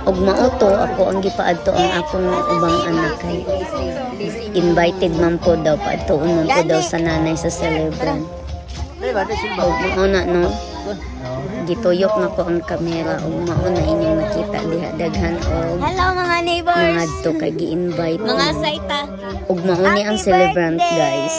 Og mauto ako ang gipaadto ang akong ubang anak kay invited man po daw paadtoon man po daw sa nanay sa celebrant. Og mauna no, gituyok na ko ang kamera og mauna inyong makita diha daghan og Hello mga neighbors. mga adto kay gi-invite Mga saita. og mauni ang celebrant guys.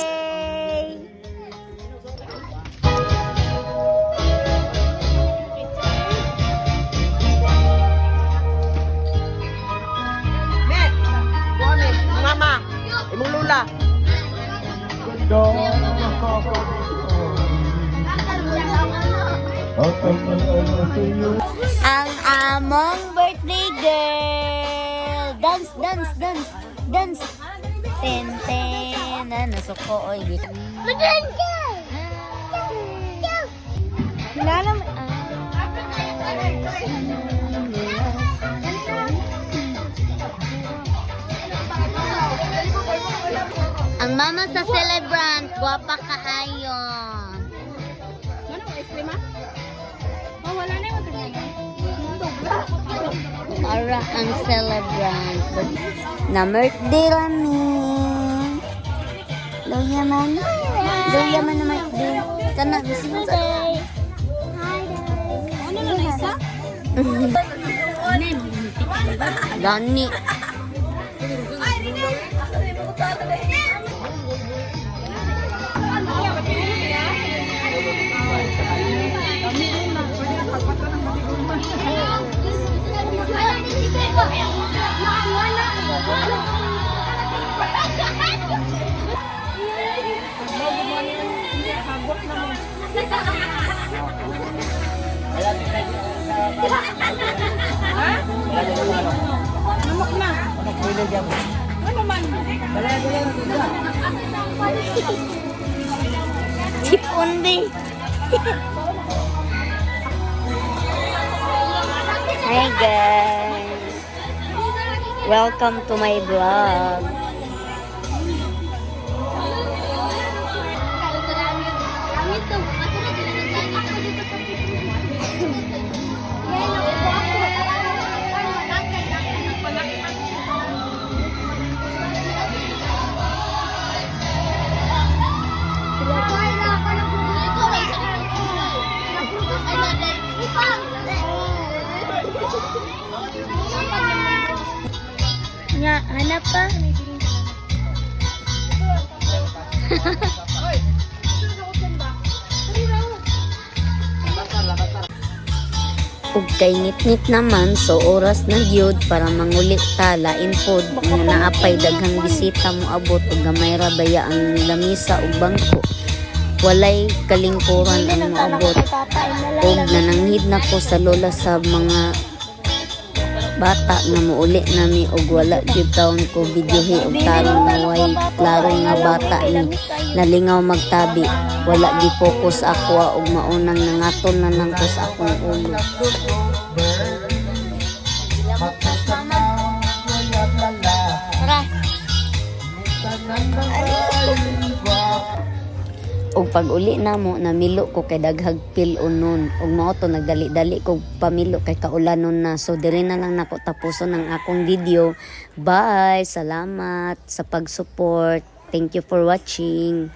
Mama, imong lula. Ang among birthday girl. Dance, dance, dance, dance. Ten, ten. Nasuko, oy. Madan ka! Sinala mo. Ang mama sa celebrant, guwapa kaayo. Para ang celebrant. Na birthday rami. Luya man. Luya man na birthday. Kana gusto mo sa... Ano na isa? Dani. Cipundi. Hi guys. Welcome to my vlog. Nga, hanap pa. Ug kay nit-nit naman so oras na gyud para manguli ta lain pod nga naapay daghang bisita mo abot ug gamay ra baya ang lamisa ug bangko. Walay kalingkuran ang moabot ug nananghid na ko sa lola sa mga bata nga muuli nami og wala gyud taon ko videohi og tarong naway klaro nga bata ni nalingaw magtabi wala gi focus ako og maunang nangaton na nang ko sa akong ulo. Tara. Og pag uli namo namilo ko kay daghag pil unon og mao to nagdali-dali ko pamilo kay kaulanon na so diri na lang nako tapuson ang akong video. Bye, salamat sa pag-support, thank you for watching.